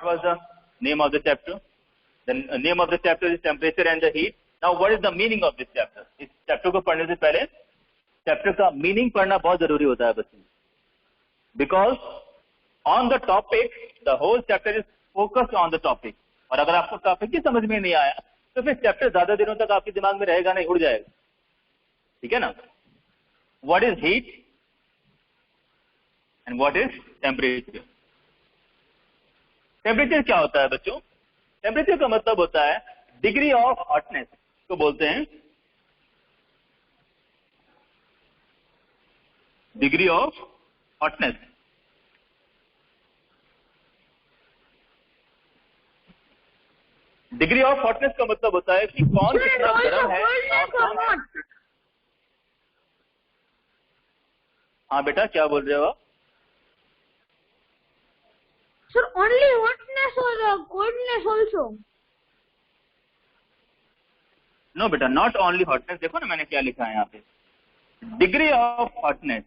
what was the name of the chapter? The name of the chapter is temperature and the heat. Now what is the meaning of this chapter? इस chapter को पढ़ने से पहले chapter का meaning पढ़ना बहुत जरूरी होता है बच्चों, because on the topic the whole chapter is focused on the topic. और अगर आपको टॉपिक ही समझ में नहीं आया तो फिर चैप्टर ज्यादा दिनों तक आपके दिमाग में रहेगा नहीं, उड़ जाएगा. ठीक है ना? What is heat and what is temperature? Temperature क्या होता है बच्चों? टेम्परेचर का मतलब होता है डिग्री ऑफ हॉटनेस को बोलते हैं degree of hotness. Degree of hotness का मतलब होता है कि कौन कितना गर्म है और कौन. हाँ बेटा क्या बोल रहे हो आप? Sir, only hotness or coldness also? No बेटा, नॉट ओनली हॉटनेस. देखो ना मैंने क्या लिखा है यहाँ पे, डिग्री ऑफ हॉटनेस.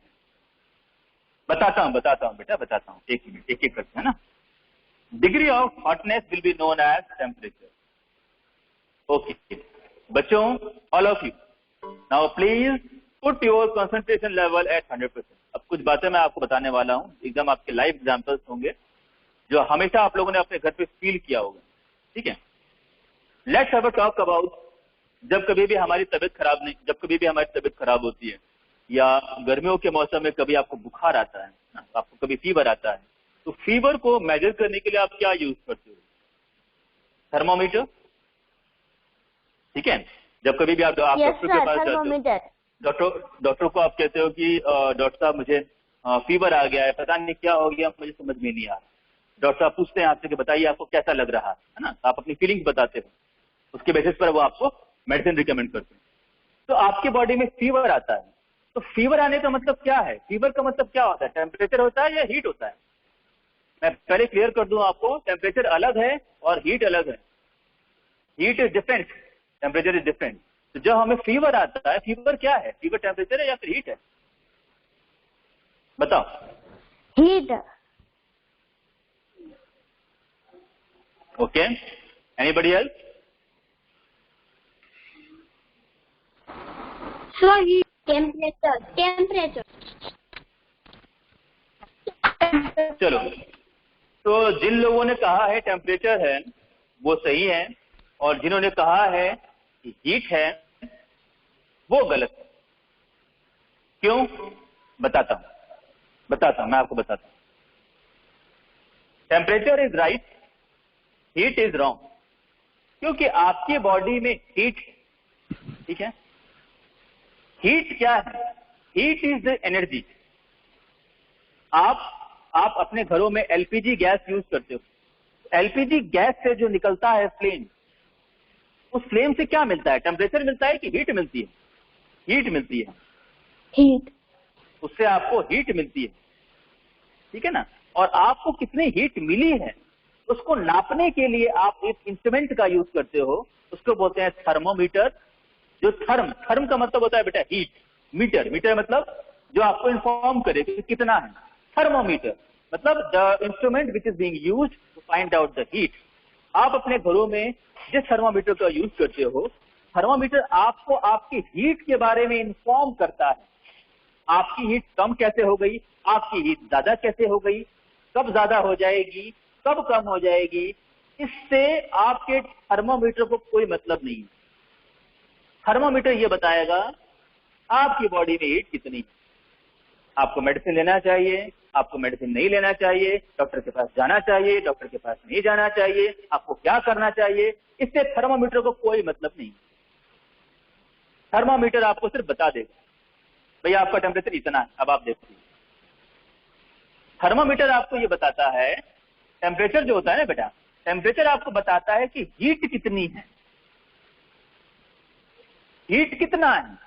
बताता हूँ बेटा, बताता हूँ. एक मिनट, एक एक करते हैं ना. Degree of hotness will be known as temperature. Okay बच्चों, all of you now please put your concentration level at 100%. अब कुछ बातें मैं आपको बताने वाला हूँ, एकदम आपके लाइव एग्जांपल्स होंगे जो हमेशा आप लोगों ने अपने घर पे फील किया होगा. ठीक है? Let's have a talk about जब कभी भी हमारी तबीयत खराब होती है या गर्मियों के मौसम में कभी आपको बुखार आता है ना, आपको कभी फीवर आता है, तो फीवर को मेजर करने के लिए आप क्या यूज करते हो? थर्मोमीटर. ठीक है? जब कभी भी आप डॉक्टर के पास जाते हो, डॉक्टर को आप कहते हो कि डॉक्टर साहब मुझे फीवर आ गया है, पता नहीं क्या हो गया, मुझे समझ में नहीं आ रहा. डॉक्टर साहब पूछते हैं आपसे कि बताइए आपको कैसा लग रहा है ना, आप अपनी फीलिंग्स बताते हो, उसके बेसिस पर वो आपको मेडिसिन रिकमेंड करते हैं. तो आपके बॉडी में फीवर आता है, तो फीवर आने का मतलब क्या है? फीवर का मतलब क्या होता है? टेम्परेचर होता है या हीट होता है? मैं पहले क्लियर कर दूं आपको, टेम्परेचर अलग है और हीट अलग है. Heat is different, temperature is different. तो जब हमें फीवर आता है, फीवर क्या है? फीवर टेम्परेचर है या फिर हीट है? बताओ. Heat. Okay, anybody else? Sir, heat. Temperature. चलो, तो जिन लोगों ने कहा है टेम्परेचर है वो सही है, और जिन्होंने कहा है कि हीट है वो गलत है. क्यों? बताता हूं, मैं आपको बताता हूं. Temperature is right, heat is wrong. क्योंकि आपकी बॉडी में हीट, ठीक है, हीट क्या है? Heat is the energy. आप अपने घरों में एलपीजी गैस यूज करते हो. एलपीजी गैस से जो निकलता है फ्लेम, उस फ्लेम से क्या मिलता है? टेम्परेचर मिलता है कि हीट मिलती है? हीट मिलती है. हीट. उससे आपको हीट मिलती है. ठीक है ना? और आपको कितनी हीट मिली है उसको नापने के लिए आप एक इंस्ट्रूमेंट का यूज करते हो, उसको बोलते हैं थर्मोमीटर. जो थर्म का मतलब होता है बेटा हीट. मीटर मतलब जो आपको इन्फॉर्म करे कि कितना है. थर्मोमीटर मतलब the instrument which is being used to find out the heat. आप अपने घरों में जिस थर्मोमीटर का यूज करते हो, थर्मोमीटर आपको आपकी हीट के बारे में इन्फॉर्म करता है. आपकी हीट कम कैसे हो गई, आपकी हीट ज्यादा कैसे हो गई, कब ज्यादा हो जाएगी, कब कम हो जाएगी, इससे आपके थर्मोमीटर को कोई मतलब नहीं है. थर्मोमीटर ये बताएगा आपकी बॉडी में हीट कितनी है. आपको मेडिसिन लेना चाहिए, आपको मेडिसिन नहीं लेना चाहिए, डॉक्टर के पास जाना चाहिए, डॉक्टर के पास नहीं जाना चाहिए, आपको क्या करना चाहिए, इससे थर्मोमीटर को कोई मतलब नहीं. थर्मोमीटर आपको सिर्फ बता देगा भैया आपका टेम्परेचर इतना है. अब आप देखिए, थर्मोमीटर आपको ये बताता है, टेम्परेचर जो होता है ना बेटा, टेम्परेचर आपको बताता है कि हीट कितनी है. हीट कितना है?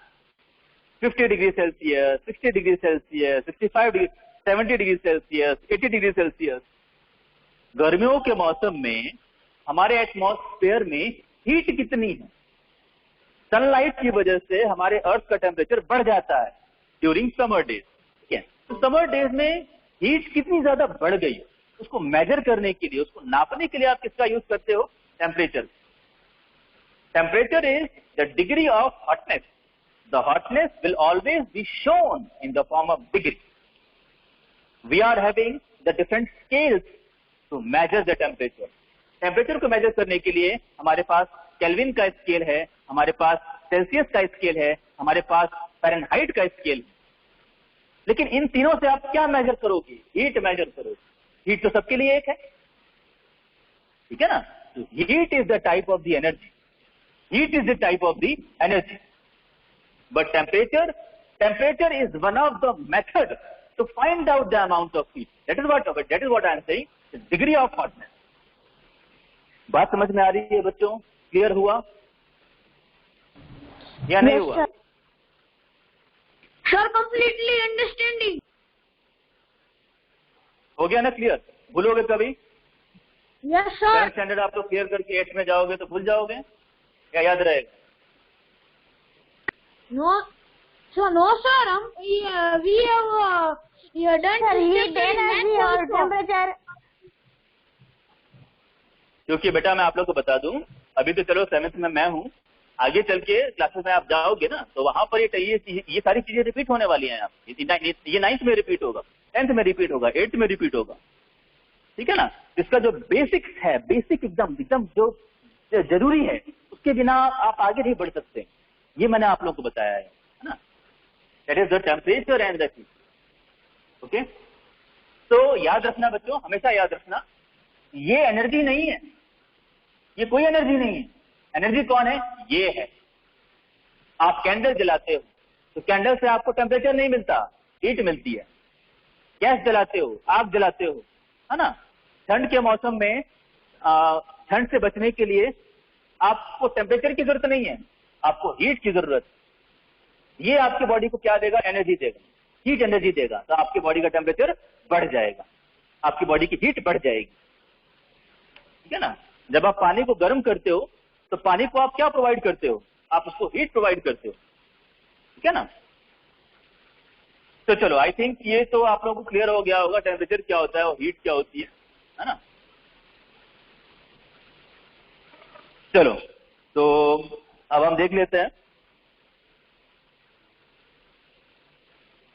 50 degree Celsius, 60 degree Celsius, 65 degree, 70 degree Celsius, 80 degree Celsius. गर्मियों के मौसम में हमारे एटमॉस्फेयर में हीट कितनी है? सनलाइट की वजह से हमारे अर्थ का टेम्परेचर बढ़ जाता है ड्यूरिंग समर डेज. ठीक है? तो समर डेज में हीट कितनी ज्यादा बढ़ गई, उसको मेजर करने के लिए, उसको नापने के लिए आप किसका यूज करते हो? Temperature. Temperature is the degree of hotness. The hotness will always be shown in the form of degree. We are having the different scales to measure the temperature. Temperature को मेजर करने के लिए हमारे पास kelvin का scale है, हमारे पास Celsius का scale है, हमारे पास फ़ारेनहाइट का स्केल है. लेकिन इन तीनों से आप क्या मेजर करोगे? हीट मेजर करोगे. हीट तो सबके लिए एक है, ठीक है ना? Heat is the type of the energy. Heat is the type of the energy. But temperature is one of the method to find out the amount of heat. That is what I am saying, degree of hotness. बात समझ में आ रही है बच्चों? Clear हुआ या नहीं हुआ? Sir completely understanding. हो गया ना क्लियर? भूलोगे कभी? Yes sir. 7th स्टैंडर्ड आप तो क्लियर करके 8th में जाओगे तो भूल जाओगे या याद रहेगा? नो सर, हम we have done heat energy और टेम्परेचर. क्योंकि बेटा मैं आप लोग को बता दूं, अभी तो चलो 7th में मैं हूं, आगे चल के क्लासेस में आप जाओगे ना तो वहां पर ये सारी चीजें रिपीट होने वाली हैं. आप ये 9th में रिपीट होगा, 10th में रिपीट होगा, 8th में रिपीट होगा, ठीक है ना? इसका जो बेसिक्स है, बेसिक एकदम जो जरूरी है, उसके बिना आप आगे नहीं बढ़ सकते. ये मैंने आप लोगों को बताया है ना? That is the temperature and the heat. Okay, तो याद रखना बच्चों, हमेशा याद रखना, ये एनर्जी नहीं है, ये कोई एनर्जी नहीं है. एनर्जी कौन है? ये है. आप कैंडल जलाते हो तो कैंडल से आपको टेम्परेचर नहीं मिलता, हीट मिलती है. गैस जलाते हो, आग जलाते हो, है ना? ठंड के मौसम में ठंड से बचने के लिए आपको टेम्परेचर की जरूरत नहीं है, आपको हीट की जरूरत. ये आपके बॉडी को क्या देगा? एनर्जी देगा, हीट एनर्जी देगा. तो आपकी बॉडी का टेम्परेचर बढ़ जाएगा, आपकी बॉडी की हीट बढ़ जाएगी, ठीक है ना? जब आप पानी को गर्म करते हो तो पानी को आप क्या प्रोवाइड करते हो? आप उसको हीट प्रोवाइड करते हो, ठीक है ना? तो चलो, आई थिंक ये तो आप लोगों को क्लियर हो गया होगा, टेम्परेचर क्या होता है और हीट क्या होती है ना? चलो, तो अब हम देख लेते हैं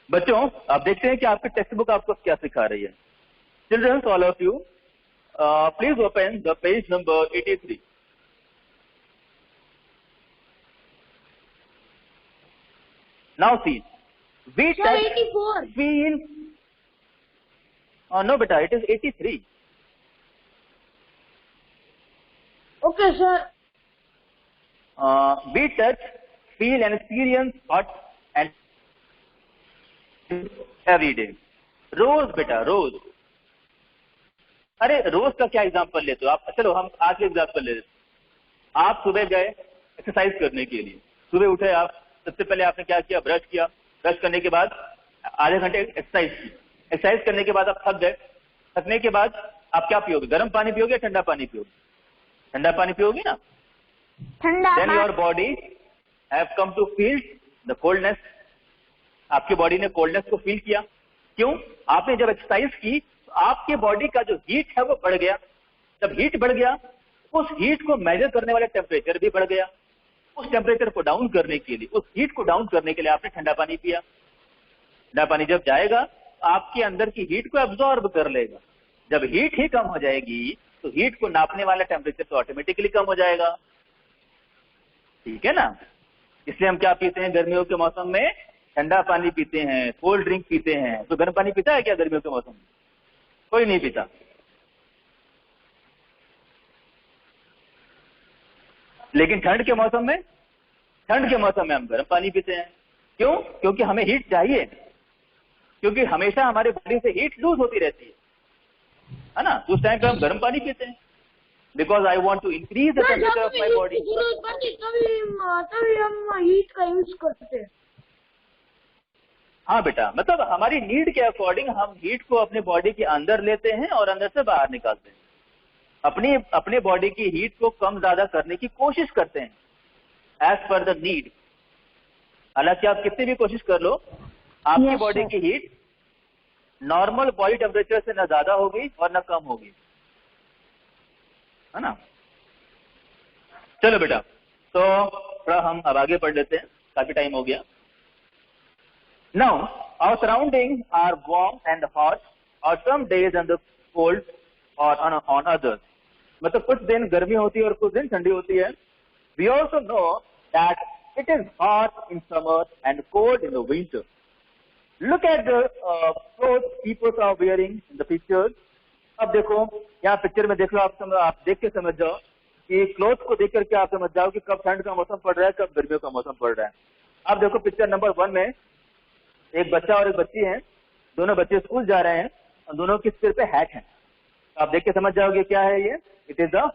बच्चों. आप देखते हैं कि आपकी टेक्स्ट बुक आपको क्या सिखा रही है. Children, all of you please open the page number 83. Now see, we Sir, touch, 84. feel. No, beta, it is 83. Okay, sir. We touch, feel and experience hot and every day. रोज बेटा, रोज. अरे रोज का क्या example लेते हो आप? चलो हम आज के एग्जाम्पल ले लेते. आप सुबह गए एक्सरसाइज करने के लिए, सुबह उठे आप, सबसे पहले आपने क्या किया? ब्रश किया. ब्रश करने के बाद आधे घंटे एक्सरसाइज की. एक्सरसाइज करने के बाद आप थक गए. थकने के बाद आप क्या पियोगे? गर्म पानी पियोगे या ठंडा पानी पियोगे? ठंडा पानी पियोगे ना? ठंडा. Then your body have come to feel the coldness. आपकी बॉडी ने कोल्डनेस को फील किया. क्यों? आपने जब एक्सरसाइज की तो आपके बॉडी का जो हीट है वो बढ़ गया. जब हीट बढ़ गया, उस हीट को मेजर करने वाला टेम्परेचर भी बढ़ गया. उस टेम्परेचर को डाउन करने के लिए, उस हीट को डाउन करने के लिए आपने ठंडा पानी पिया. ठंडा पानी जब जाएगा आपके अंदर की हीट को एब्जॉर्ब कर लेगा. जब हीट ही कम हो जाएगी तो हीट को नापने वाला टेम्परेचर तो ऑटोमेटिकली कम हो जाएगा, ठीक है ना? इसलिए हम क्या पीते हैं गर्मियों के मौसम में? ठंडा पानी पीते हैं, कोल्ड ड्रिंक पीते हैं. तो गर्म पानी पीता है क्या गर्मियों के मौसम में? कोई नहीं पीता. लेकिन ठंड के मौसम में हम गर्म पानी पीते हैं. क्यों? क्योंकि हमें हीट चाहिए, क्योंकि हमेशा हमारे बॉडी से हीट लूज होती रहती है ना? उस टाइम पे हम गर्म पानी पीते हैं, because I want to increase the temperature of my body. तभी हम हीट का यूज करते हैं. हाँ बेटा, मतलब हमारी नीड के अकॉर्डिंग हम हीट को अपने बॉडी के अंदर लेते हैं और अंदर से बाहर निकालते हैं. अपने बॉडी की हीट को कम ज्यादा करने की कोशिश करते हैं एज पर द नीड. हालांकि आप कितनी भी कोशिश कर लो, आपकी बॉडी की हीट नॉर्मल बॉडी टेम्परेचर से ना ज्यादा होगी और ना कम होगी, है ना। चलो बेटा, तो थोड़ा हम अब आगे पढ़ लेते हैं, काफी टाइम हो गया। Now our surrounding are warm and hot और सम डेज एंड कोल्ड और ऑन अदर्स, मतलब कुछ दिन गर्मी होती है और कुछ दिन ठंडी होती है। We also know that it is hot in summer and cold in the winter. Look at the clothes people are wearing in the pictures. अब देखो यहाँ पिक्चर में देख लो, आप देख के समझ जाओ कि क्लोथ को देख करके आप समझ जाओ कि कब ठंड का मौसम पड़ रहा है, कब गर्मियों का मौसम पड़ रहा है। अब देखो पिक्चर नंबर 1 में एक बच्चा और एक बच्ची हैं, दोनों बच्चे स्कूल जा रहे हैं और दोनों के सिर पे हैट है। आप देख के समझ जाओगे क्या है ये, it is the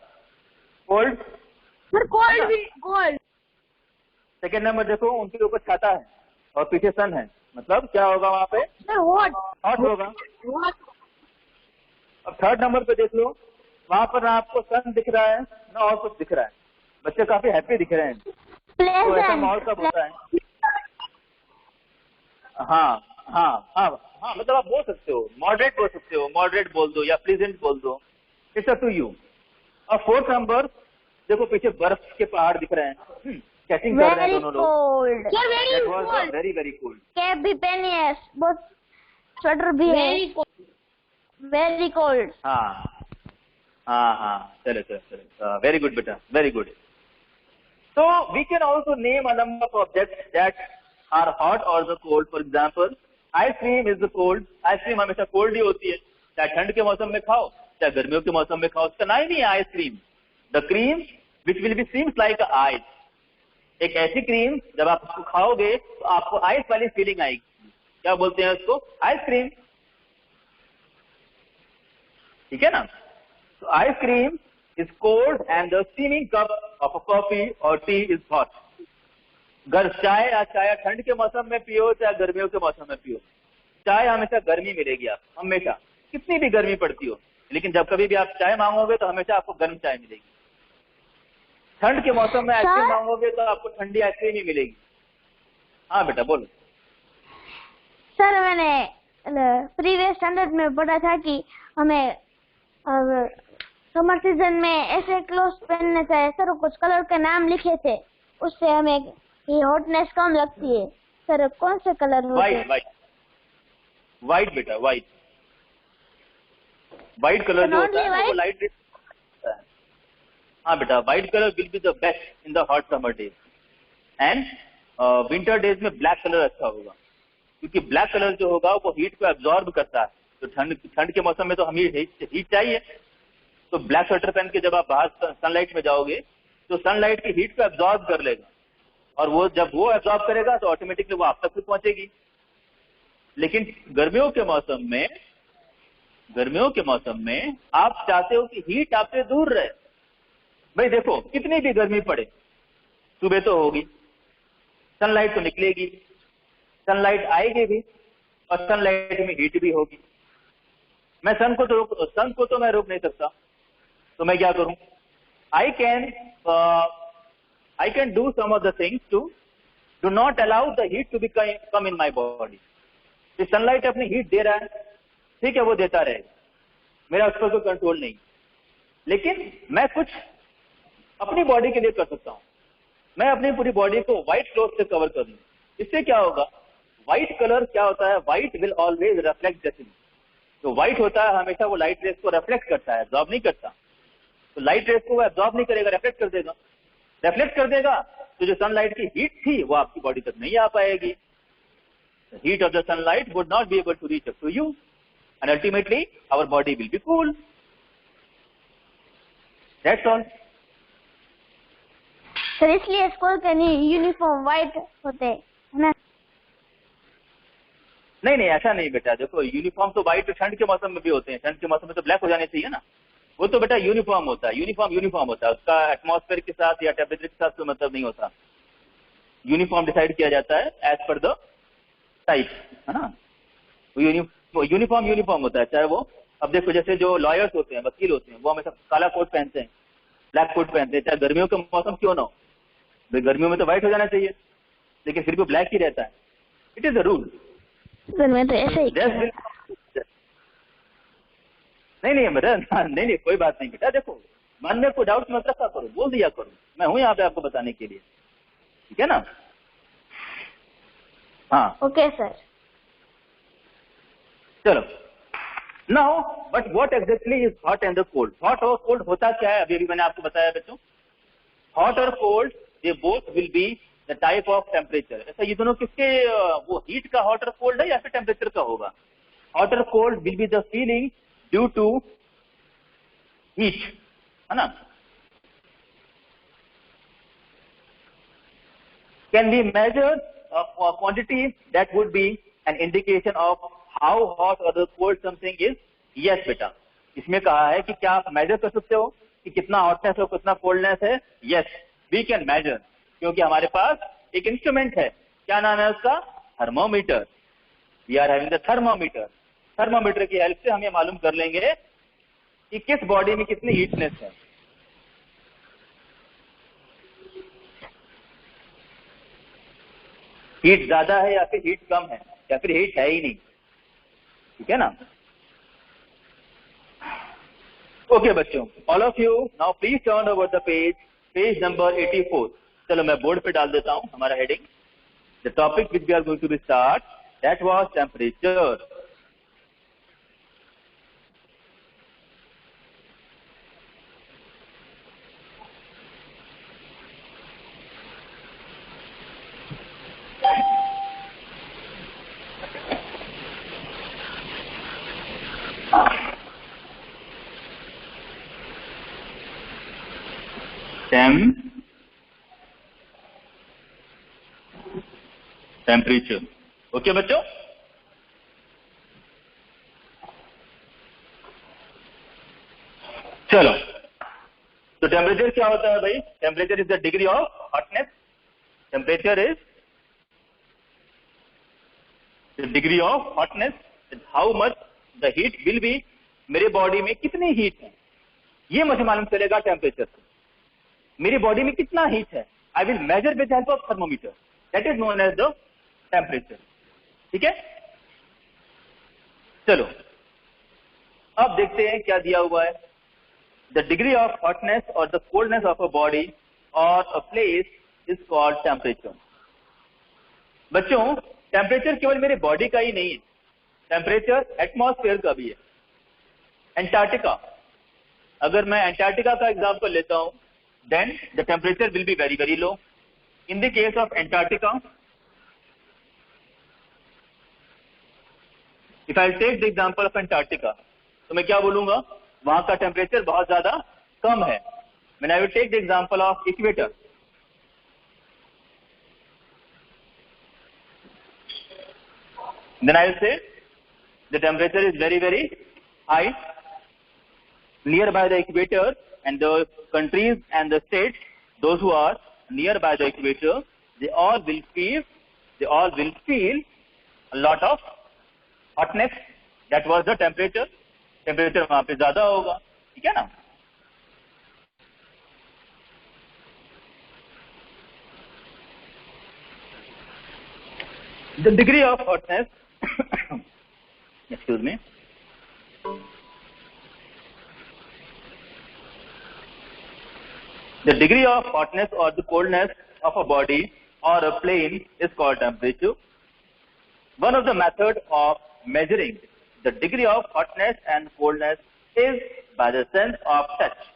cold. Cold. Second number देखो, उनके ऊपर छाता है और पीछे सन है, मतलब क्या होगा वहां पे, हॉट होगा। अब थर्ड नंबर पे देख लो, वहां पर ना आपको सन दिख रहा है ना और कुछ दिख रहा है, बच्चे काफी हैप्पी दिख रहे हैं। तो ऐसा माहौल कब होता है? हाँ, मतलब आप बोल सकते हो, मॉडरेट बोल सकते हो, मॉडरेट बोल दो या प्लीजेंट बोल दो, इट्स अप टू यू। और फोर्थ नंबर देखो, पीछे बर्फ के पहाड़ दिख रहे हैं, कैचिंग कर रहे हैं दोनों लोग। Very very cold. कैप भी पहनी है, बहुत स्वेटर भी है, वेरी कोल्ड। हाँ, चलो, वेरी गुड बेटा, very good. So we can also name a number of objects that are hot or the cold. For example, ice cream is the cold. Ice cream हमेशा cold ही होती है, चाहे ठंड के मौसम में खाओ चाहे गर्मियों के मौसम में खाओ, उसका नाम ही है ice cream. The cream which will be seems like ice, एक ऐसी क्रीम जब आप उसको खाओगे तो आपको आइस वाली फीलिंग आएगी, क्या बोलते हैं उसको, आइसक्रीम, ठीक है ना। तो ice cream is cold and the steaming cup of a coffee or tea is hot. गर चाय ठंड के मौसम में पियो चाहे गर्मियों के मौसम में पियो, चाय हमेशा गर्मी मिलेगी आपको, हमेशा, कितनी भी गर्मी पड़ती हो, लेकिन जब कभी भी आप चाय मांगोगे तो हमेशा आपको गर्म चाय मिलेगी। ठंड के मौसम में आइसक्रीम मांगोगे तो आपको ठंडी आइसक्रीम ही मिलेगी। हाँ बेटा बोलो। सर मैंने प्रीवियस स्टैंडर्ड में पढ़ा था कि हमें समर सीजन में ऐसे क्लोथ पहनने चाहिए सर, कुछ कलर के नाम लिखे थे, उससे हमें ये हॉटनेस कम लगती है। सर कौन से कलर होते हैं? वाइट बेटा, वाइट कलर जो होता है वो लाइट। हाँ बेटा, white colour will be the best in the hot summer days and winter days में ब्लैक कलर अच्छा होगा, क्योंकि ब्लैक कलर जो होगा वो हीट को एब्जॉर्ब करता है। तो ठंड के मौसम में तो हमें हीट चाहिए, तो ब्लैक स्वेटर पहन के जब आप बाहर सनलाइट में जाओगे तो सनलाइट की हीट को एब्जॉर्ब कर लेगा, और वो जब वो एब्जॉर्ब करेगा तो ऑटोमेटिकली वो आप तक भी पहुंचेगी। लेकिन गर्मियों के मौसम में आप चाहते हो कि हीट आपसे दूर रहे। भाई देखो, कितनी भी गर्मी पड़े, सुबह तो होगी, सनलाइट तो निकलेगी, सनलाइट आएगी भी, और सनलाइट में हीट भी होगी। मैं सन को तो मैं रोक नहीं सकता, तो मैं क्या करूं, I can do some of the things to do not allow the heat to be come in my body. Sunlight अपनी हीट दे रहा है, ठीक है, वो देता रहेगा, मेरा उस पर कोई कंट्रोल नहीं, लेकिन मैं कुछ अपनी बॉडी के लिए कर सकता हूं। मैं अपनी पूरी बॉडी को व्हाइट क्लॉथ से कवर कर लूं, इससे क्या होगा, व्हाइट कलर क्या होता है, white will always reflect the sun. तो व्हाइट होता है हमेशा वो लाइट रेस को रिफ्लेक्ट करता है, एब्जॉर्ब नहीं करता। तो लाइट रेस को वो एब्जॉर्ब नहीं करेगा, रिफ्लेक्ट कर देगा, तो जो सनलाइट की हीट थी वो आपकी बॉडी तक नहीं आ पाएगी। The heat of the sunlight would not be able to reach up to you, and ultimately our body will be cool. That's all. Sir इसलिए स्कूल के यूनिफॉर्म व्हाइट होते हैं ना? नहीं, ऐसा नहीं बेटा, देखो यूनिफॉर्म तो व्हाइट ठंड के मौसम में भी होते हैं, ठंड के मौसम में तो ब्लैक हो जाने चाहिए ना। वो तो बेटा यूनिफॉर्म होता है, यूनिफॉर्म होता है, उसका एटमॉस्फेयर के साथ या टेम्परेचर के साथ कोई मतलब नहीं होता। यूनिफॉर्म डिसाइड किया जाता है एज पर द टाइप, है ना। वो यूनिफॉर्म होता है, चाहे वो, अब देखो जैसे जो लॉयर्स होते हैं, वकील होते हैं, वो हमेशा काला कोट पहनते हैं, ब्लैक कोट पहनते हैं, चाहे गर्मियों का मौसम क्यों ना हो। गर्मियों में तो व्हाइट हो जाना चाहिए, लेकिन फिर भी ब्लैक ही रहता है। It is a rule. Sir मैं तो ऐसे ही नहीं नहीं बेटा, नहीं नहीं कोई बात नहीं बेटा, देखो मन में कोई डाउट मत रखा करो, बोल दिया करो, मैं हूं यहाँ पे आपको बताने के लिए, ठीक है ना? हाँ ओके सर। चलो, now but what exactly is hot and the cold? Hot और कोल्ड होता क्या है? अभी अभी मैंने आपको बताया बच्चों, हॉट और cold they both will be the type of temperature. ऐसा ये दोनों किसके, वो हीट का हॉट और कोल्ड है या फिर टेम्परेचर का होगा? हॉट और cold will be the feeling due to heat, है ना? Can we measure a quantity that would be an indication of how hot or cold something is? Yes बेटा, इसमें कहा है कि क्या आप मेजर कर सकते हो कि कितना हॉटनेस है कितना कोल्डनेस है? यस, वी कैन मेजर, क्योंकि हमारे पास एक इंस्ट्रूमेंट है, क्या नाम है उसका? Thermometer. We are having the thermometer. Thermometer की हेल्प से हम ये मालूम कर लेंगे कि किस बॉडी में कितनी हीटनेस है। हीट ज्यादा है या फिर हीट कम है या फिर हीट है ही नहीं, ठीक है ना? ओके बच्चों, all of you now please turn over the page number 84। चलो मैं बोर्ड पे डाल देता हूं हमारा heading. The topic which we are going to be start, that was temperature. Temperature. Okay बच्चों, चलो तो टेम्परेचर क्या होता है भाई? Temperature is the degree of hotness. Temperature is the degree of hotness, how much the heat will be, मेरे body में कितनी हीट है ये मुझे मालूम चलेगा टेम्परेचर से। मेरी बॉडी में कितना हीट है, I will measure with help of thermometer, that is known as the temperature, ठीक है? चलो अब देखते हैं क्या दिया हुआ है। द डिग्री ऑफ हॉटनेस और the coldness of a body और a place is called temperature. बच्चों टेम्परेचर केवल मेरे बॉडी का ही नहीं है, टेम्परेचर एटमॉस्फेयर का भी है। एंटार्क्टिका, अगर मैं एंटार्क्टिका का एग्जांपल लेता हूं, then the temperature will be very very low. In the case of Antarctica, if I take the example of Antarctica, तो मैं क्या बोलूंगा? वहां का टेम्परेचर बहुत ज्यादा कम है। When I will take the example of equator, then I will say the temperature is very very high nearby the equator, and the countries and the states, those who are nearby the equator, they all will feel a lot of hotness. That was the temperature. Temperature वहां पे ज्यादा होगा, ठीक है ना? The degree of hotness excuse me, the degree of hotness or the coldness of a body or a plane is called temperature. One of the methods of measuring the degree of hotness and coldness is by the sense of touch.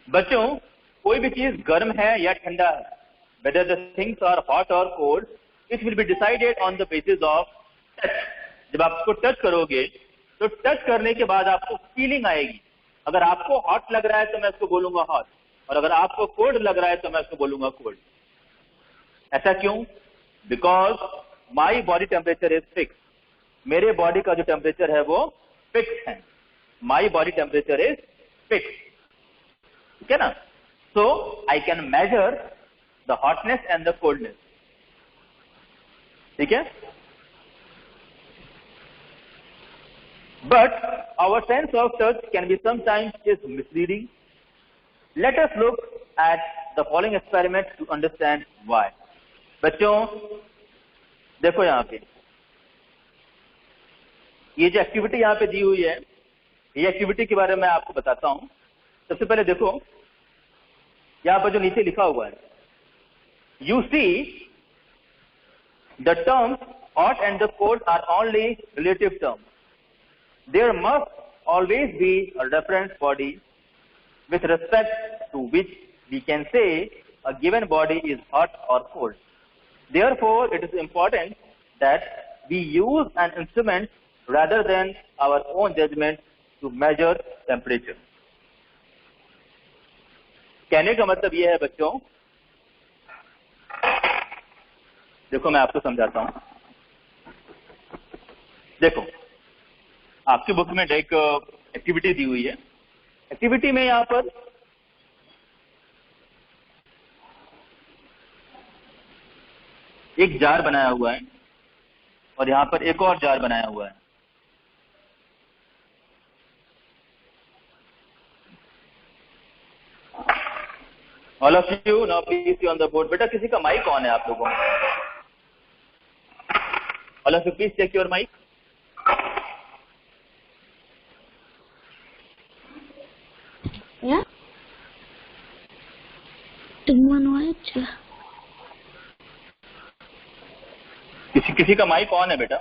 बच्चों कोई भी चीज गर्म है या ठंडा है, whether the things are hot or cold, it will be decided on the basis of touch. जब आप उसको टच करोगे तो टच करने के बाद आपको फीलिंग आएगी। अगर आपको हॉट लग रहा है तो मैं उसको बोलूंगा हॉट, और अगर आपको कोल्ड लग रहा है तो मैं उसको बोलूंगा कोल्ड। ऐसा क्यों? Because my body temperature is fix. मेरे बॉडी का जो टेम्परेचर है वो फिक्स है। My body temperature is fix, ठीक है ना? So I can measure the hotness and the coldness, ठीक है? But our sense of touch can be sometimes is misleading. Let us look at the following experiment to understand why. बच्चों देखो यहाँ पे ये जो एक्टिविटी यहाँ पे दी हुई है, ये एक्टिविटी के बारे में आपको बताता हूँ। सबसे पहले देखो यहाँ पर जो नीचे लिखा हुआ है, you see the terms hot and the cold are only relative terms. There must always be a reference body with respect to which we can say a given body is hot or cold. Therefore, it is important that we use an instrument rather than our own judgment to measure temperature. कहने का मतलब यह है बच्चों, देखो मैं आपको समझाता हूं। देखो आपकी बुक में एक एक्टिविटी दी हुई है। एक्टिविटी में यहां पर एक जार बनाया हुआ है और यहां पर एक और जार बनाया हुआ है। All of you now please see on the board. बेटा किसी का माइक ऑन है आप लोगों में? All of you please check your mic. Yeah. किसी का माइक ऑन है बेटा?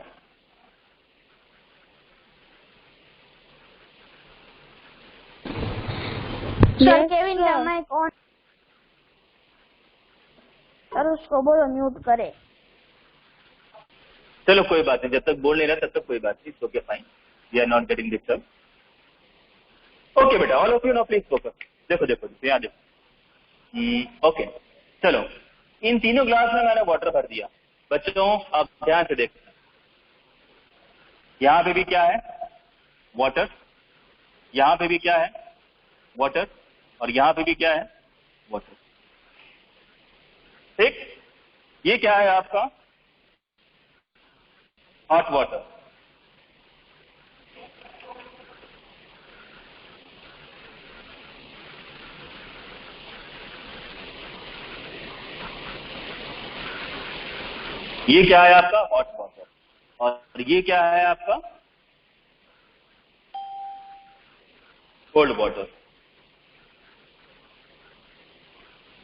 सर केविन का माइक ऑन। सर उसको बोलो म्यूट करे। चलो कोई बात नहीं, जब तक बोल नहीं रहा तब तक कोई बात नहीं। Okay fine, we are not getting disturb. Okay बेटा, all of you now please focus. देखो देखो यहाँ देखो। ओके चलो, इन तीनों ग्लास में मैंने वाटर भर दिया। बच्चों अब ध्यान से देखो, यहाँ पे भी क्या है? वाटर। यहाँ पे भी क्या है? वाटर। और यहाँ पे भी क्या है? वाटर। ठीक, ये क्या है आपका? Hot water. ये क्या है आपका? Hot water. और ये क्या है आपका? Cold water.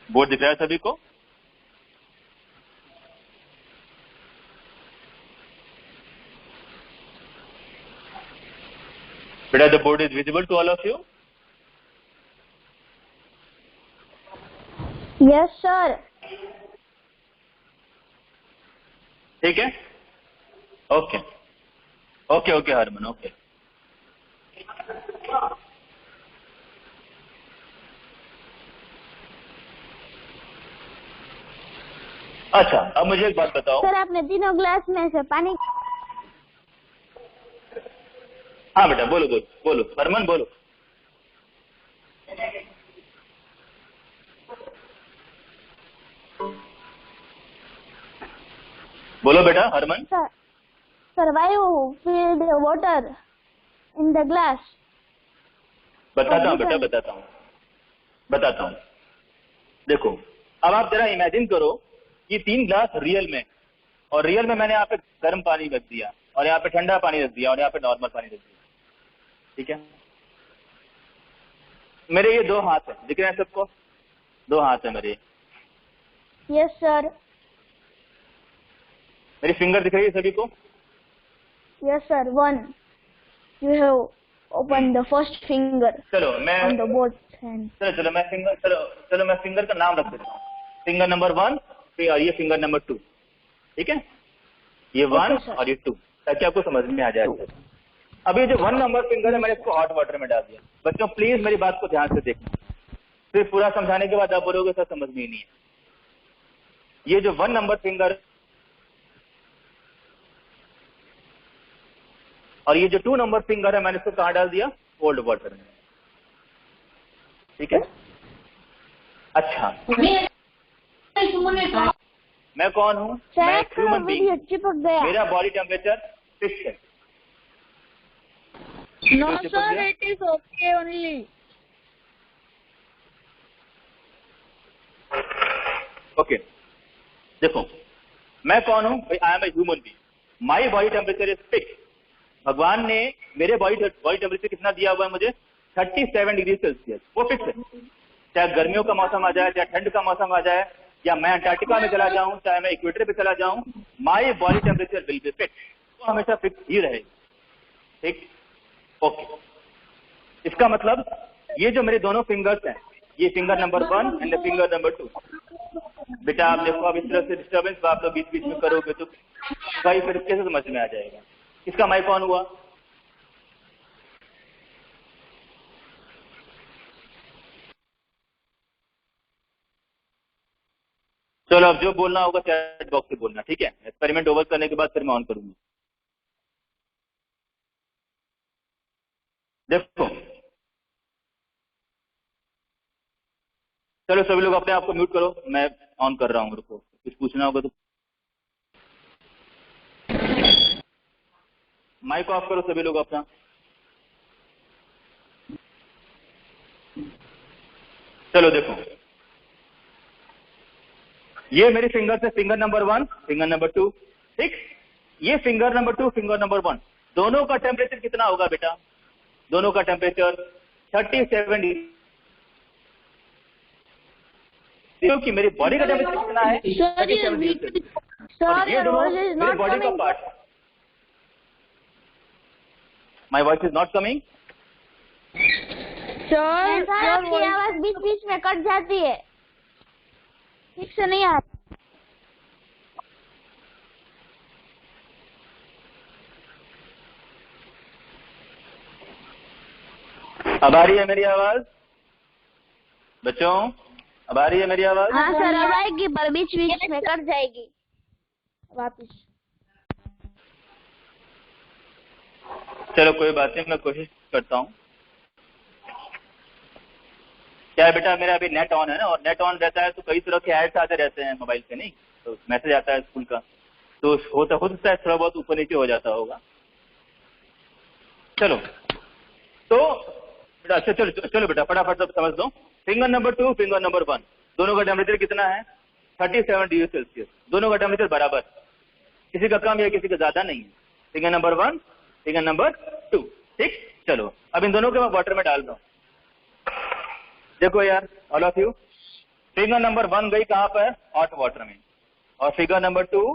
बोर्ड दिख रहा है सभी को? बेटा the board is visible to all of you? Yes sir. ठीक है, okay okay okay Harman, okay. अच्छा अब मुझे एक बात बताओ। सर आपने तीनों ग्लास में से पानी। हाँ बेटा बोलो बोलो बोलो हरमन बोलो। बोलो बेटा Harman. Sir why you fill the water in the glass? बताता हूँ बेटा, बताता हूँ। देखो अब आप जरा इमेजिन करो कि 3 ग्लास रियल में, और रियल में मैंने यहाँ पे गर्म पानी रख दिया और यहाँ पे ठंडा पानी रख दिया और यहाँ पे नॉर्मल पानी रख दिया। ठीक है, मेरे ये 2 हाथ है, दिख रहे हैं सबको? 2 हाथ है मेरे। Yes sir. मेरी फिंगर दिख रही है सभी को? Yes sir. 1 you have open the first finger. चलो मैं ऑन द बोथ हैंड। चलो मैं फिंगर, चलो मैं फिंगर का नाम रख देता हूँ। फिंगर नंबर 1 और ये फिंगर नंबर 2। ठीक है, ये 1 और ये 2, ताकि आपको समझ में आ जाए। अब ये जो 1 नंबर फिंगर है मैंने इसको हॉट वाटर में डाल दिया। बच्चों प्लीज मेरी बात को ध्यान से देखना, फिर पूरा समझाने के बाद आप बोलोगे सर समझ में ही नहीं है। ये जो 1 नंबर फिंगर और ये जो 2 नंबर फिंगर है मैंने इसको कहाँ डाल दिया? कोल्ड वाटर में। ठीक है, अच्छा मैं कौन हूँ? मैं ह्यूमन बीइंग। चिपक गया। मेरा बॉडी टेम्परेचर फिक्स है। No sir, it is okay only. Okay देखो मैं कौन हूँ? I am a human being, my body temperature is fix. भगवान ने मेरे बॉडी टेम्परेचर कितना दिया हुआ है मुझे, 37 डिग्री सेल्सियस, वो फिक्स है। चाहे गर्मियों का मौसम आ जाए, चाहे ठंड का मौसम आ जाए, या मैं अंटार्कटिका में चला जाऊं, चाहे मैं इक्वेटर पे चला जाऊं, my body temperature will B fix, वो हमेशा फिक्स ही रहेगी। ठीक, ओके। इसका मतलब ये जो मेरे दोनों फिंगर्स हैं, ये finger number 1 and finger number 2, बेटा आप देखो, अब इस तरह से डिस्टर्बेंस आप लोग बीच बीच में करोगे तो कई तरीके से समझ में आ जाएगा। इसका माइक ऑन हुआ? चलो अब जो बोलना होगा चैट बॉक्स से बोलना, ठीक है? एक्सपेरिमेंट ओवर करने के बाद फिर मैं ऑन करूंगा। देखो, चलो सभी लोग अपने आप को म्यूट करो, मैं ऑन कर रहा हूँ। रुको, कुछ पूछना होगा तो माइक ऑफ करो सभी लोग अपना। चलो देखो, ये मेरी फिंगर है, फिंगर नंबर 1, फिंगर नंबर 2, ठीक। ये फिंगर नंबर 2, फिंगर नंबर 1, दोनों का टेम्परेचर कितना होगा बेटा? दोनों का टेम्परेचर 37 डिग्री, क्योंकि मेरी बॉडी का टेम्परेचर कितना है? 37 डिग्री। और ये दोनों मेरी बॉडी का पार्ट है। My voice is not coming? Sir आपकी आवाज बीच बीच में कट जाती है, ठीक से नहीं आ रही। अब आ रही है मेरी आवाज बच्चों? अब आ रही है मेरी आवाज? हाँ सर अब आएगी, पर बीच बीच में कट जाएगी वापिस। चलो कोई बात नहीं, मैं कोशिश करता हूँ। क्या है बेटा, मेरा अभी नेट ऑन है ना, और नेट ऑन रहता है तो कई तरह के एड्स आते रहते हैं मोबाइल से, नहीं तो मैसेज आता है स्कूल का, तो हो सकता है थोड़ा बहुत ऊपर नीचे हो जाता होगा। चलो तो बेटा, अच्छा चलो बेटा फटाफट सब समझ लो। फिंगर नंबर 2, फिंगर नंबर 1, दोनों का टेम्परेचर कितना है? 37 डिग्री सेल्सियस। दोनों का टेम्परेचर बराबर, किसी का कम या किसी का ज्यादा नहीं है। फिंगर नंबर 1, फिंगर नंबर 2, ठीक। चलो अब इन दोनों को मैं वाटर में डाल दूं। देखो यार all of you, finger number 1 गई कहां पर? हॉट वाटर में, और फिंगर नंबर 2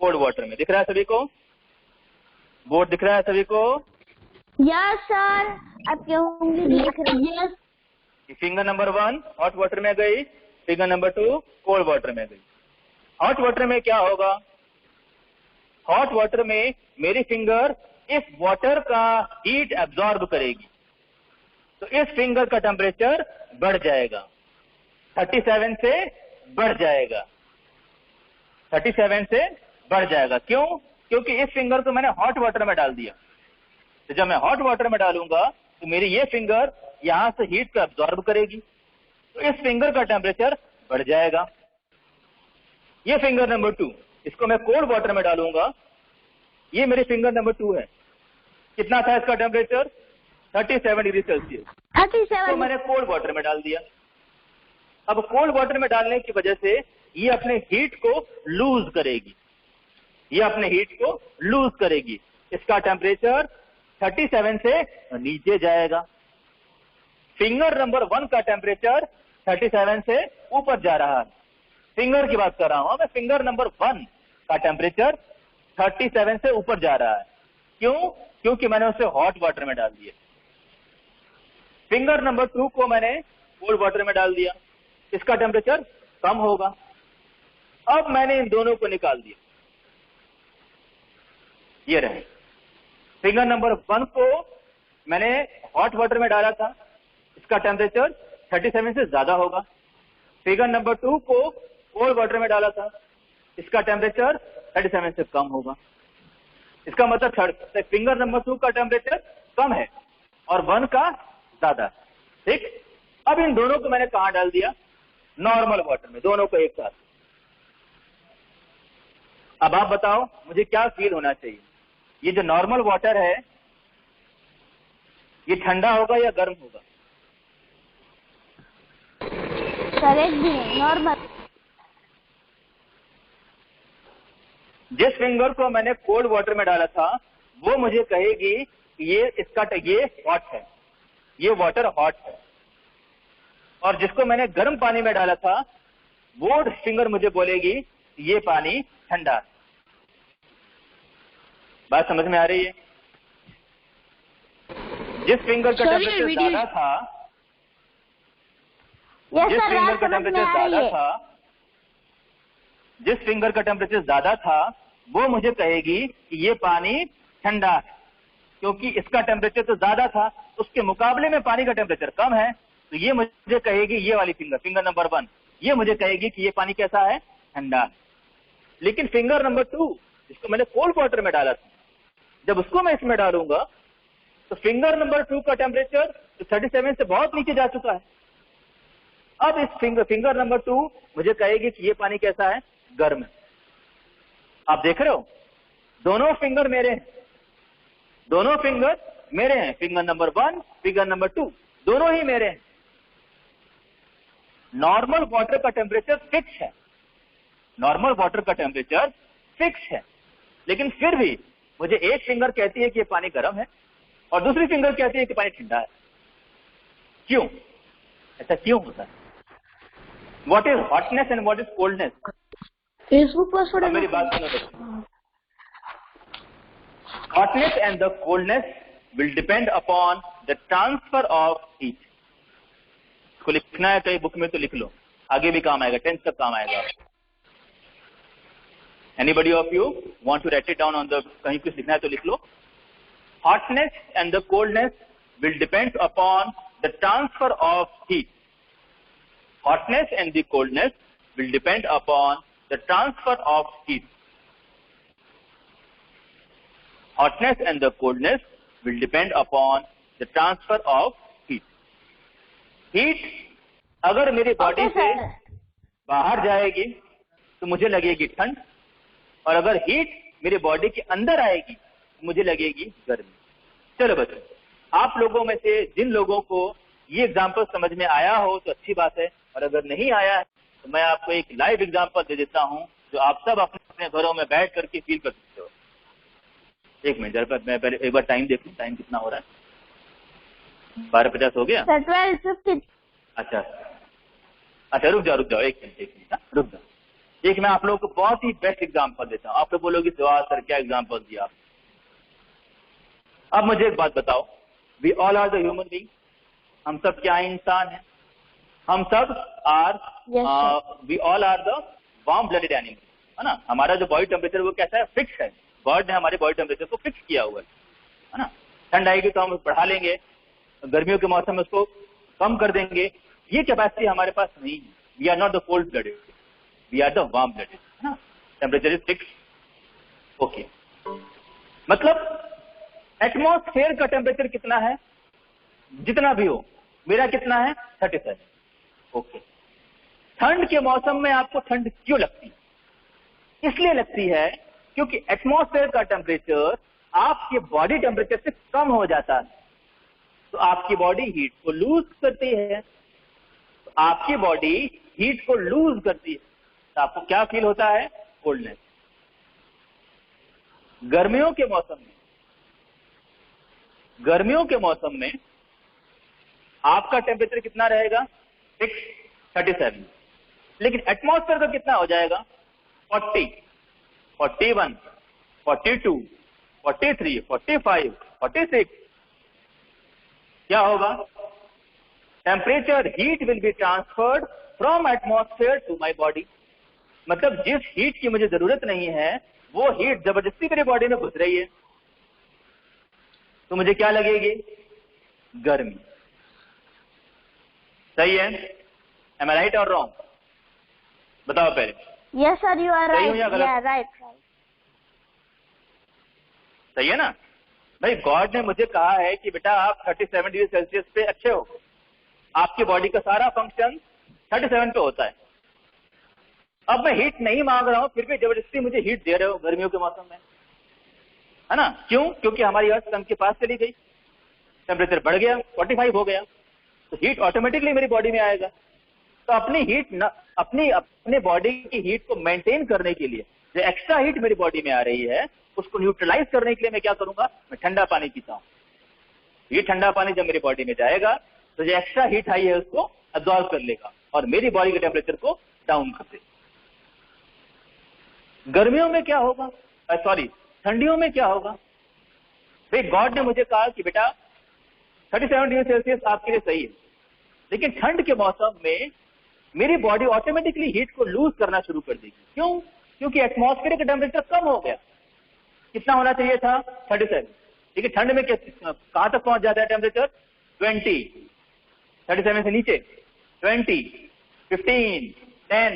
कोल्ड वाटर में। दिख रहा है सभी को? बोर्ड दिख रहा है सभी को? यस सर, आपकी उंगली दिख रही है। फिंगर नंबर 1 हॉट वाटर में गई, फिंगर नंबर 2 कोल्ड वाटर में गई। हॉट वाटर में क्या होगा? हॉट वाटर में मेरी फिंगर इस वाटर का हीट एब्जॉर्ब करेगी, तो इस फिंगर का टेम्परेचर बढ़ जाएगा, 37 से बढ़ जाएगा, 37 से बढ़ जाएगा। क्यों? क्योंकि इस फिंगर को मैंने हॉट वाटर में डाल दिया। तो जब मैं हॉट वाटर में डालूंगा तो मेरी ये फिंगर यहां से हीट को एब्जॉर्ब करेगी, तो इस फिंगर का टेम्परेचर बढ़ जाएगा। ये फिंगर नंबर 2, इसको मैं कोल्ड वाटर में डालूंगा। ये मेरी फिंगर नंबर 2 है। कितना था इसका टेम्परेचर? 37 degree Celsius. 37। तो मैंने कोल्ड वाटर में डाल दिया। अब कोल्ड वाटर में डालने की वजह से ये अपने हीट को लूज करेगी, ये अपने हीट को लूज करेगी। इसका टेम्परेचर 37 से नीचे जाएगा। फिंगर नंबर 1 का टेम्परेचर 37 से ऊपर जा रहा है। फिंगर की बात कर रहा हूं मैं। फिंगर नंबर 1 का टेम्परेचर 37 से ऊपर जा रहा है। क्यों? क्योंकि मैंने उसे हॉट वाटर में डाल दिया। फिंगर नंबर 2 को मैंने कोल्ड वाटर में डाल दिया, इसका टेम्परेचर कम होगा। अब मैंने इन दोनों को निकाल दिया, ये रहे। फिंगर नंबर 1 को मैंने हॉट वाटर में डाला था, इसका टेम्परेचर 37 से ज्यादा होगा। फिंगर नंबर 2 को कोल्ड वाटर में डाला था, इसका टेम्परेचर 37 से कम होगा। इसका मतलब फिंगर नंबर 2 का टेम्परेचर कम है और 1 का ज्यादा, ठीक। अब इन दोनों को मैंने कहां डाल दिया? नॉर्मल वाटर में, दोनों को एक साथ। अब आप बताओ मुझे क्या फील होना चाहिए? ये जो नॉर्मल वाटर है ये ठंडा होगा या गर्म होगा? करेक्ट भी नॉर्मल। जिस फिंगर को मैंने कोल्ड वाटर में डाला था वो मुझे कहेगी ये हॉट है, ये वाटर हॉट है। और जिसको मैंने गर्म पानी में डाला था वो फिंगर मुझे बोलेगी ये पानी ठंडा है। बात समझ में आ रही है? जिस फिंगर का टेम्परेचर ज्यादा था, जिस फिंगर का टेम्परेचर ज्यादा था वो मुझे कहेगी कि ये पानी ठंडा है, क्योंकि इसका टेम्परेचर तो ज्यादा था, उसके मुकाबले में पानी का टेम्परेचर कम है। तो ये मुझे कहेगी, ये वाली फिंगर नंबर 1, ये मुझे कहेगी कि ये पानी कैसा है, ठंडा है। लेकिन फिंगर नंबर 2 जिसको मैंने कोल्ड वाटर में डाला था, जब उसको मैं इसमें डालूंगा तो फिंगर नंबर 2 का टेम्परेचर 37 से बहुत नीचे जा चुका है। अब इस फिंगर नंबर 2 मुझे कहेगी कि ये पानी कैसा है, गर्म है। आप देख रहे हो, दोनों फिंगर मेरे हैं, दोनों फिंगर मेरे हैं। फिंगर नंबर 1, फिंगर नंबर 2 दोनों ही मेरे हैं। नॉर्मल वाटर का टेम्परेचर फिक्स है, नॉर्मल वाटर का टेम्परेचर फिक्स है, लेकिन फिर भी मुझे एक फिंगर कहती है कि ये पानी गर्म है और दूसरी फिंगर कहती है कि पानी ठंडा है। क्यों? ऐसा क्यों होता है? What is hotness and what is coldness? मेरी बात सुनो। Hotness and the coldness will depend upon the transfer of heat. इसको लिखना है कहीं बुक में तो लिख लो, आगे भी काम आएगा, 10th तक काम आएगा। Anybody of you want to write it down on the, कहीं कुछ लिखना है तो लिख लो। Hotness and the coldness will depend upon the transfer of heat. Hotness and the coldness will depend upon the transfer of heat. Hotness and the coldness will depend upon the transfer of heat. Heat अगर मेरी body से बाहर जाएगी तो मुझे लगेगी ठंड, और अगर हीट मेरी बॉडी के अंदर आएगी तो मुझे लगेगी गर्मी। चलो बच्चों, आप लोगों में से जिन लोगों को ये एग्जाम्पल समझ में आया हो तो अच्छी बात है, और अगर नहीं आया है तो मैं आपको एक लाइव एग्जाम्पल दे देता हूं जो आप सब अपने घरों में बैठ करके फील कर सकते हो। एक मिनट जरा, मैं पहले एक बार टाइम देखूं, टाइम कितना हो रहा है? 12:50 हो गया। 12:50। अच्छा रुक जाओ एक मिनट रुक जाओ। एक मैं आप लोगों को बहुत ही बेस्ट एग्जांपल देता हूं। आप लोग बोलोगे सर क्या एग्जांपल दिया आप? अब मुझे एक बात बताओ, we all are the human being, हम सब क्या इंसान हैं? हम सब we all are the warm blooded animal, है ना? हमारा जो बॉडी टेम्परेचर वो कैसा है, फिक्स है। गॉड ने हमारे बॉडी टेम्परेचर को फिक्स किया हुआ है ना? ठंड आएगी तो हम बढ़ा लेंगे, गर्मियों के मौसम में उसको कम कर देंगे। ये कैपेसिटी हमारे पास नहीं है। We are not the cold blooded, we are the warm blooded, है ना? Temperature is fix. ओके, मतलब एटमॉस्फेयर का टेम्परेचर कितना है? जितना भी हो, मेरा कितना है? 37। ओके, ठंड के मौसम में आपको ठंड क्यों लगती है? इसलिए लगती है क्योंकि एटमॉस्फेयर का टेम्परेचर आपके बॉडी टेम्परेचर से कम हो जाता है, तो आपकी बॉडी हीट को लूज करती है। तो आपकी बॉडी हीट को लूज करती है तो आपको क्या फील होता है? कोल्डनेस। गर्मियों के मौसम में आपका टेम्परेचर कितना रहेगा? 37। लेकिन एटमॉस्फेयर का कितना हो जाएगा? 40, 41, 42, 43, 45, 46। क्या होगा? Temperature heat will be transferred from atmosphere to my body. मतलब जिस हीट की मुझे जरूरत नहीं है वो हीट जबरदस्ती मेरी बॉडी में घुस रही है, तो मुझे क्या लगेगी? गर्मी। सही है? एम आई राइट और रॉन्ग? बताओ पहले। Yes sir, you are right. Right. सही है ना भाई? गॉड ने मुझे कहा है कि बेटा आप 37 डिग्री सेल्सियस पे अच्छे हो, आपकी बॉडी का सारा फंक्शन 37 पे होता है। अब मैं हीट नहीं मांग रहा हूं, फिर भी जबरदस्ती मुझे हीट दे रहे हो गर्मियों के मौसम में, है ना? क्यों? क्योंकि हमारी अर्थ सन के पास चली गई, टेम्परेचर बढ़ गया, 45 हो गया, तो हीट ऑटोमेटिकली मेरी बॉडी में आएगा। तो अपनी हीट अपने बॉडी की हीट को मेंटेन करने के लिए जो एक्स्ट्रा हीट मेरी बॉडी में आ रही है उसको न्यूट्रलाइज करने के लिए मैं क्या करूंगा, मैं ठंडा पानी पीता हूं। ये ठंडा पानी जब मेरी बॉडी में जाएगा तो जो एक्स्ट्रा हीट आई है उसको अब्सॉर्ब कर लेगा और मेरी बॉडी के टेम्परेचर को डाउन कर देगा। गर्मियों में क्या होगा, सॉरी ठंडियों में क्या होगा? भाई गॉड ने मुझे कहा कि बेटा 37 डिग्री सेल्सियस आपके लिए सही है, लेकिन ठंड के मौसम में मेरी बॉडी ऑटोमेटिकली हीट को लूज करना शुरू कर देगी। क्यों? क्योंकि एटमॉस्फेयर का टेम्परेचर कम हो गया। कितना होना चाहिए था? 37। लेकिन ठंड में कहां तक पहुंच जाता है टेम्परेचर? 20। 37 से नीचे 20, 15, 10,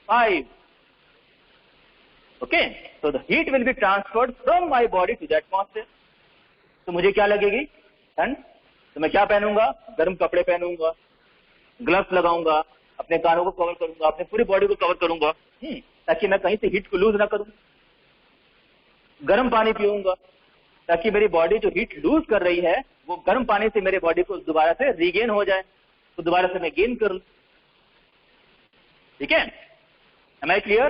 5। Okay, so the heat will be transferred from my body to the atmosphere। तो मुझे क्या लगेगी? ठंड। तो मैं क्या पहनूंगा? गर्म कपड़े पहनूंगा, ग्लव्स लगाऊंगा, अपने कानों को कवर करूंगा, अपने पूरी बॉडी को कवर करूंगा, ताकि मैं कहीं से हीट को लूज ना करूं। गर्म पानी पीऊंगा ताकि मेरी बॉडी जो हीट लूज कर रही है वो गर्म पानी से मेरे बॉडी को दोबारा से रीगेन हो जाए, तो दोबारा से मैं गेन कर लूं। ठीक है? Am I clear?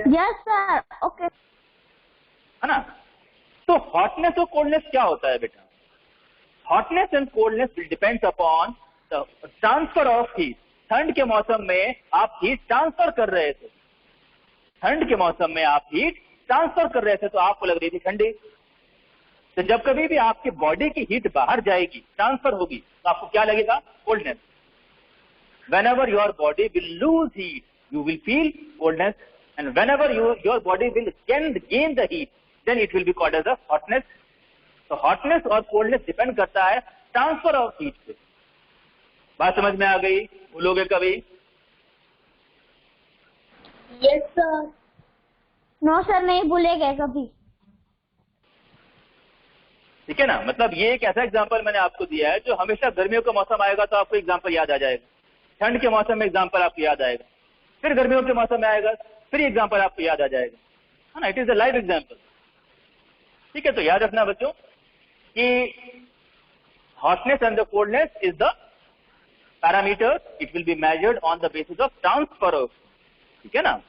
Yes sir, okay. है ना? तो हॉटनेस और कोल्डनेस क्या होता है बेटा? Hotness and coldness will depends upon the transfer of heat. ठंड के मौसम में आप हीट ट्रांसफर कर रहे थे, ठंड के मौसम में आप हीट ट्रांसफर कर रहे थे तो आपको लग रही थी ठंडी। तो जब कभी भी आपकी बॉडी की हीट बाहर जाएगी, ट्रांसफर होगी, तो आपको क्या लगेगा? Coldness. Whenever your body will lose heat, you will feel coldness, and whenever your body will gain the heat, then it will be called as a hotness। तो hotness और coldness depend करता है transfer of heat पे। बात समझ में आ गई? भूलोगे कभी? Yes sir. नो सर, नहीं भूलेंगे कभी। ठीक है ना? मतलब ये एक ऐसा एग्जांपल मैंने आपको दिया है जो हमेशा गर्मियों का मौसम आएगा तो आपको एग्जांपल याद आ जाएगा, ठंड के मौसम में एग्जांपल आपको याद आएगा, फिर गर्मियों के मौसम में आएगा फिर एग्जांपल आपको याद आ जाएगा, है ना? It is a live example. ठीक है, तो याद रखना बच्चों कि hotness and the coldness is the parameter, it will be measured on the basis of transfer of. ठीक है ना?